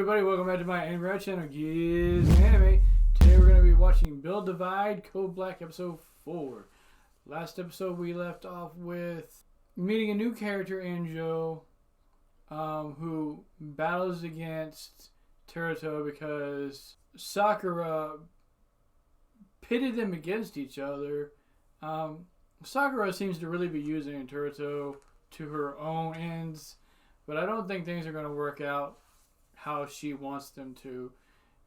everybody, welcome back to my anime channel, GizAnime. Today we're going to be watching Build Divide Code Black episode 4. Last episode we left off with meeting a new character, Anjo, who battles against Teruto because Sakura pitted them against each other. Sakura seems to really be using Teruto to her own ends, but I don't think things are going to work out how she wants them to,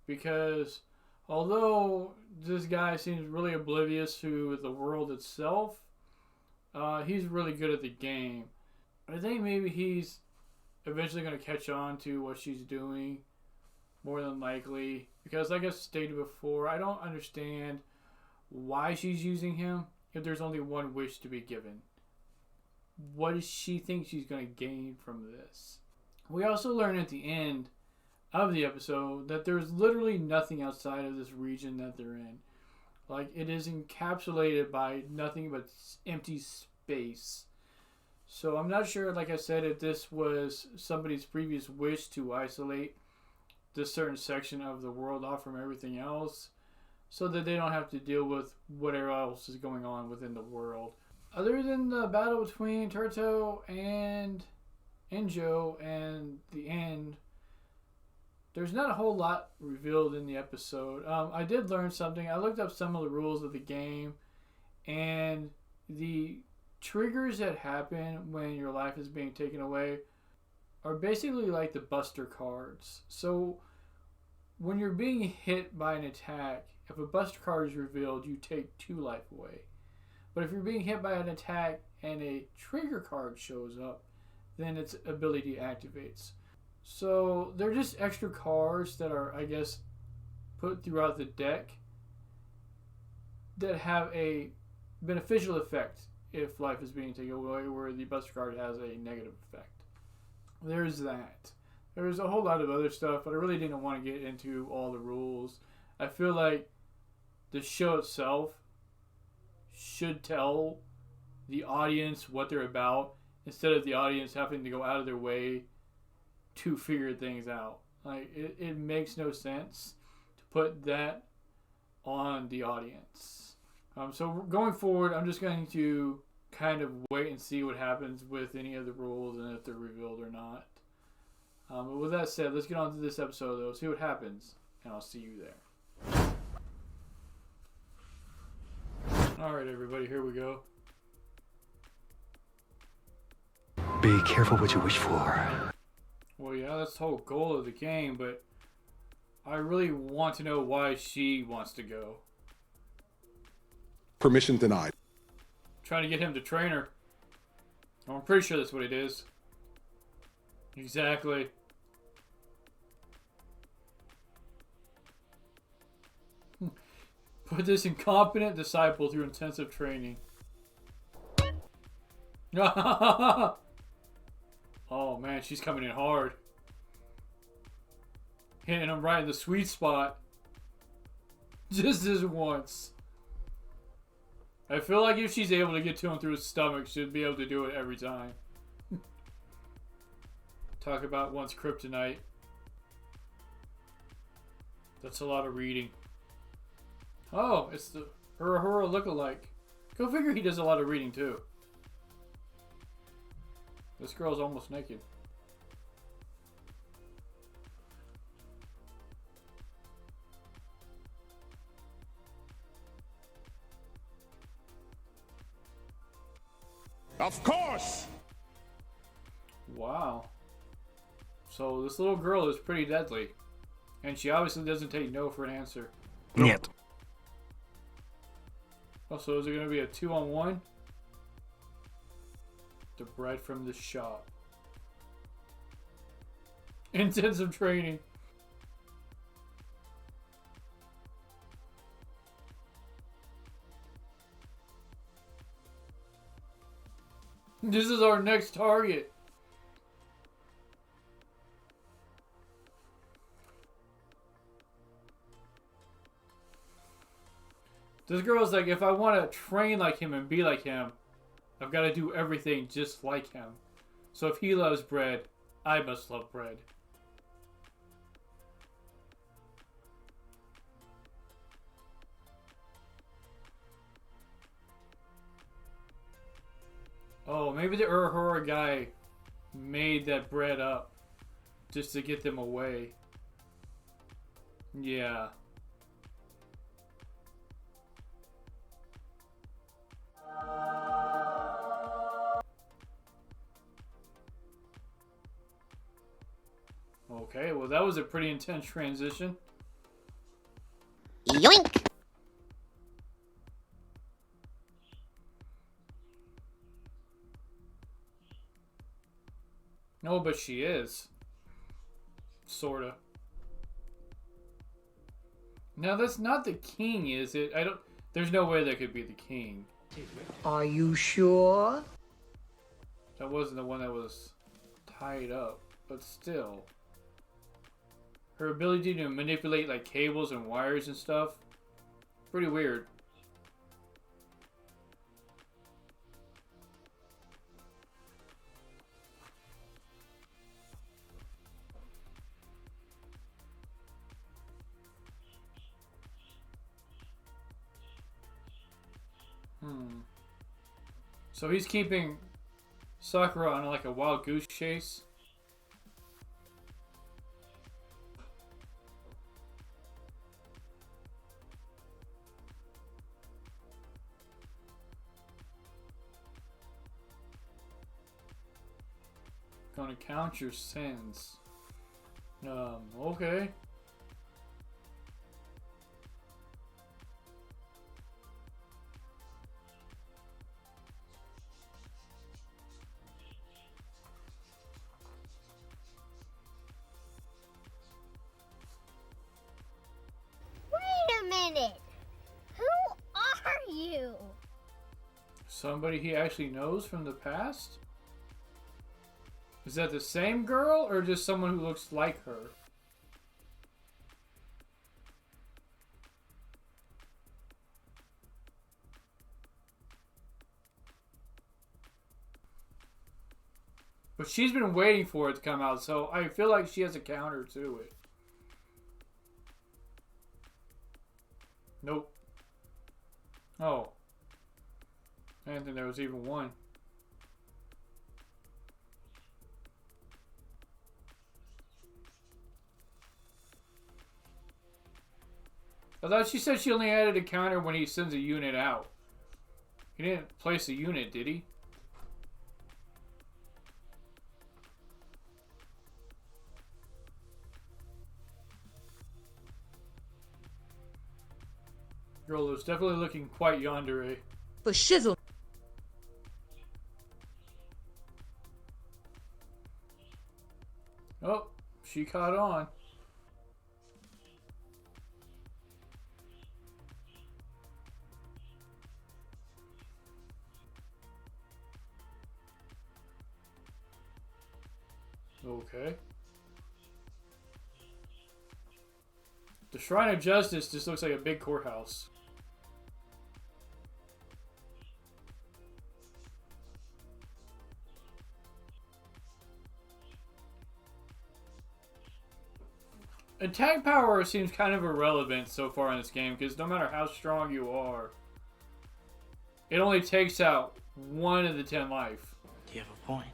because although this guy seems really oblivious to the world itself, he's really good at the game. I think maybe he's eventually going to catch on to what she's doing, more than likely, because like I stated before, I don't understand why she's using him if there's only one wish to be given. What does she think she's going to gain from this? We also learn at the end of the episode that there's literally nothing outside of this region that they're in. Like, it is encapsulated by nothing but empty space. So I'm not sure, like I said, if this was somebody's previous wish to isolate this certain section of the world off from everything else, so that they don't have to deal with whatever else is going on within the world. Other than the battle between Teruto and Anjo and the end, there's not a whole lot revealed in the episode. I did learn something. I looked up some of the rules of the game, and the triggers that happen when your life is being taken away are basically like the buster cards. So when you're being hit by an attack, if a buster card is revealed, you take 2 life away. But if you're being hit by an attack and a trigger card shows up, then its ability activates. So they're just extra cards that are, I guess, put throughout the deck that have a beneficial effect if life is being taken away, where the buster card has a negative effect. There's that. There's a whole lot of other stuff, but I really didn't want to get into all the rules. I feel like the show itself should tell the audience what they're about, instead of the audience having to go out of their way to figure things out. Like, it makes no sense to put that on the audience. So going forward, I'm just going to kind of wait and see what happens with any of the rules and if they're revealed or not. But with that said, let's get on to this episode though, see what happens, and I'll see you there. Alright everybody, here we go. Be careful what you wish for. Well, yeah, that's the whole goal of the game, but I really want to know why she wants to go. Permission denied. Trying to get him to train her. I'm pretty sure that's what it is. Exactly. Put this incompetent disciple through intensive training. Oh man, she's coming in hard. Hitting him right in the sweet spot. Just this once. I feel like if she's able to get to him through his stomach, she'll be able to do it every time. Talk about once kryptonite. That's a lot of reading. Oh, it's the Hura lookalike. Go figure he does a lot of reading too. This girl's almost naked. Of course! Wow. So this little girl is pretty deadly. And she obviously doesn't take no for an answer. Нет. Oh, so is it going to be a 2-on-1? The bread from the shop. Intensive training. This is our next target. This girl's like, if I want to train like him and be like him, I've got to do everything just like him. So if he loves bread, I must love bread. Oh, maybe the Uhura guy made that bread up just to get them away. Yeah. Okay, well that was a pretty intense transition. Yoink! No, but she is. Sorta. Now that's not the king, is it? I don't... There's no way that could be the king. Are you sure? That wasn't the one that was tied up. But still. Her ability to manipulate like cables and wires and stuff. Pretty weird. So he's keeping Sakura on like a wild goose chase. Gonna count your sins. Okay. Wait a minute. Who are you? Somebody he actually knows from the past? Is that the same girl or just someone who looks like her? But she's been waiting for it to come out, so I feel like she has a counter to it. Nope. Oh. I didn't think there was even one. I thought she said she only added a counter when he sends a unit out. He didn't place a unit, did he? Girl was definitely looking quite yandere. For shizzle. Oh, she caught on. Okay. The Shrine of Justice just looks like a big courthouse. Attack power seems kind of irrelevant so far in this game because no matter how strong you are, it only takes out 1 of the 10 life. You have a point.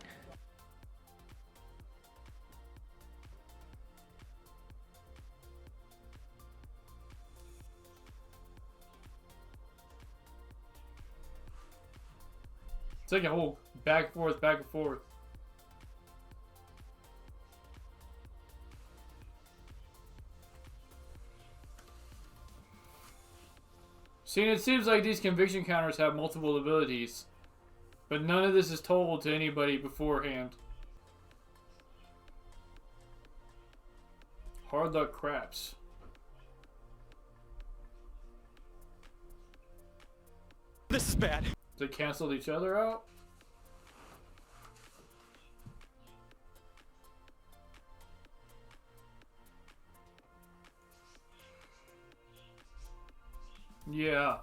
It's like a whole back and forth, back and forth. See, it seems like these conviction counters have multiple abilities, but none of this is told to anybody beforehand. Hard luck craps. This is bad. They canceled each other out? Yeah,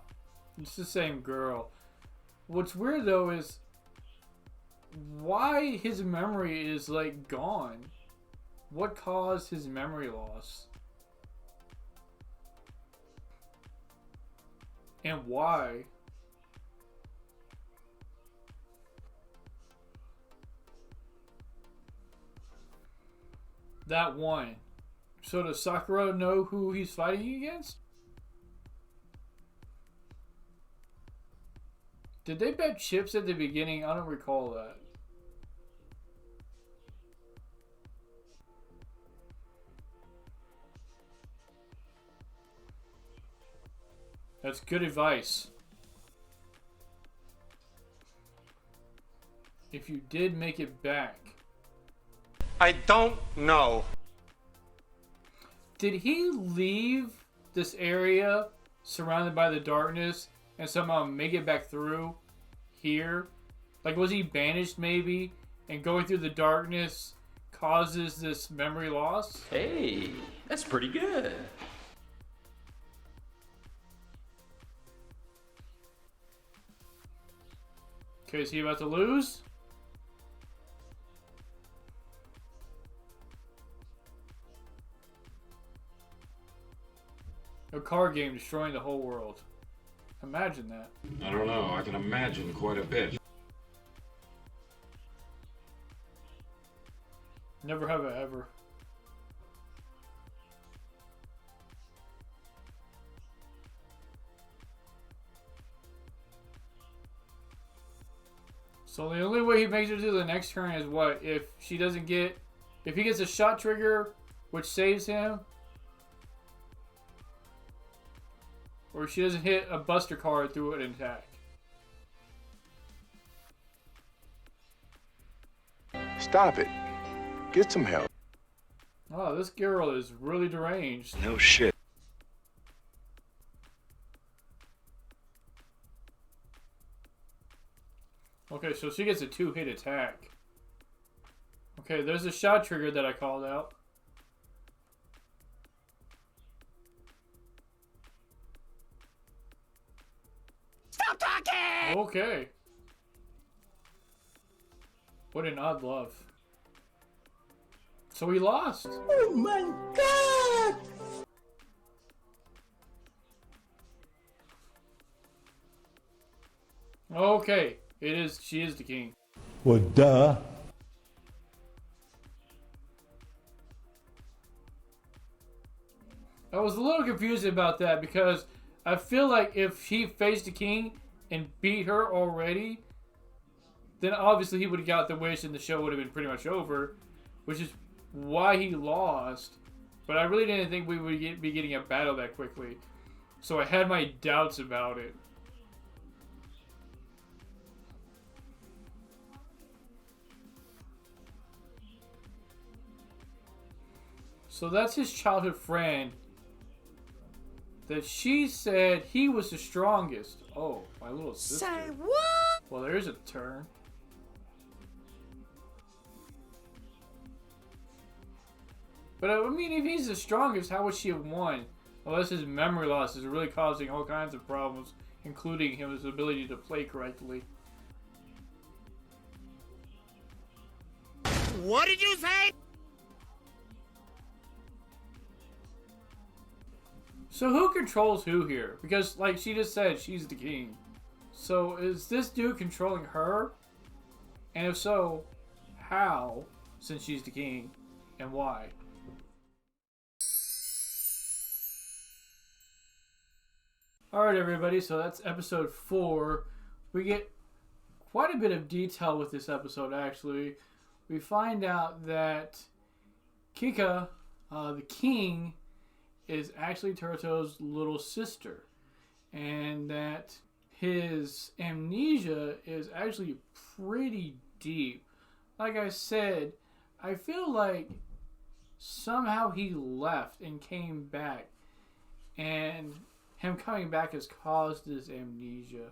it's the same girl. What's weird though is why his memory is like gone. What caused his memory loss? And why? that one. So does Sakura know who he's fighting against? Did they bet chips at the beginning? I don't recall that. That's good advice. If you did make it back. I don't know. Did he leave this area surrounded by the darkness and somehow make it back through here? Like, was he banished maybe? And going through the darkness causes this memory loss? Hey, that's pretty good. Okay, is he about to lose? A card game destroying the whole world. Imagine that. I don't know. I can imagine quite a bit. Never have I ever. So the only way he makes it to the next turn is what? If she doesn't get... If he gets a shot trigger, which saves him. Or if she doesn't hit a buster card through an attack. Stop it. Get some help. Oh, this girl is really deranged. No shit. Okay, so she gets a 2-hit attack. Okay, there's a shot trigger that I called out. Stop talking! Okay. What an odd love. So he lost. Oh my god! Okay. She is the king. Well, duh. I was a little confused about that because I feel like if he faced the king and beat her already, then obviously he would have got the wish and the show would have been pretty much over, which is why he lost. But I really didn't think we would be getting a battle that quickly. So I had my doubts about it. So that's his childhood friend that she said he was the strongest. Oh, my little sister. Say what? Well, there's a turn. But I mean, if he's the strongest, how would she have won? Unless his memory loss is really causing all kinds of problems, including his ability to play correctly. What did you say? So who controls who here? Because, like she just said, she's the king. So is this dude controlling her? And if so, how? Since she's the king, and why? Alright everybody, so that's episode 4. We get quite a bit of detail with this episode actually. We find out that Kikka, the king, is actually Teruto's little sister. And that his amnesia is actually pretty deep. Like I said, I feel like somehow he left and came back. And him coming back has caused this amnesia.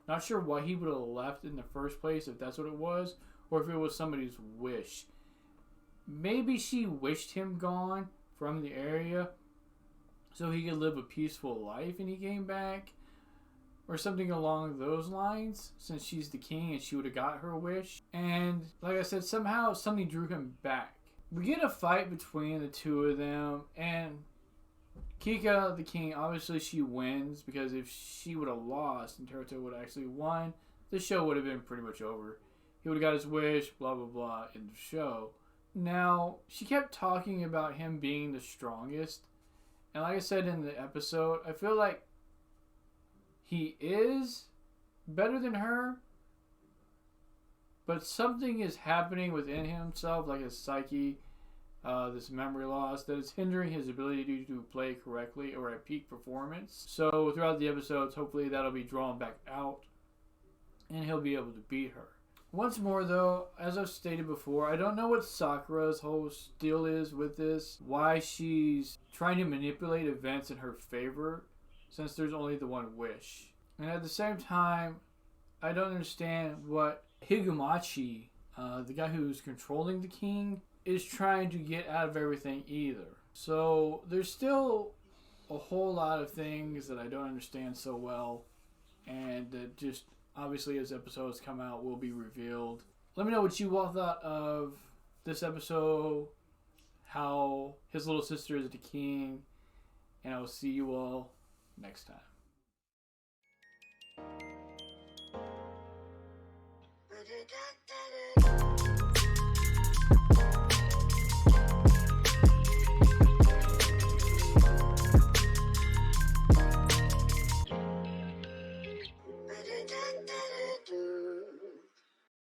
Not sure why he would have left in the first place, if that's what it was, or if it was somebody's wish. Maybe she wished him gone from the area so he could live a peaceful life and he came back. Or something along those lines, since she's the king and she would have got her wish. And like I said, somehow something drew him back. We get a fight between the two of them, and Kikka, the king, obviously she wins, because if she would have lost and Teruto would have actually won, the show would have been pretty much over. He would have got his wish, blah blah blah, in the show. Now, she kept talking about him being the strongest. And like I said in the episode, I feel like he is better than her. But something is happening within himself, like his psyche, this memory loss, that is hindering his ability to play correctly or at peak performance. So throughout the episodes, hopefully that'll be drawn back out and he'll be able to beat her. Once more though, as I've stated before, I don't know what Sakura's whole deal is with this. Why she's trying to manipulate events in her favor since there's only the one wish. And at the same time, I don't understand what Higumachi, the guy who's controlling the king, is trying to get out of everything either. So there's still a whole lot of things that I don't understand so well, and that just obviously as episodes come out will be revealed. Let me know what you all thought of this episode, how his little sister is the king, and I will see you all next time.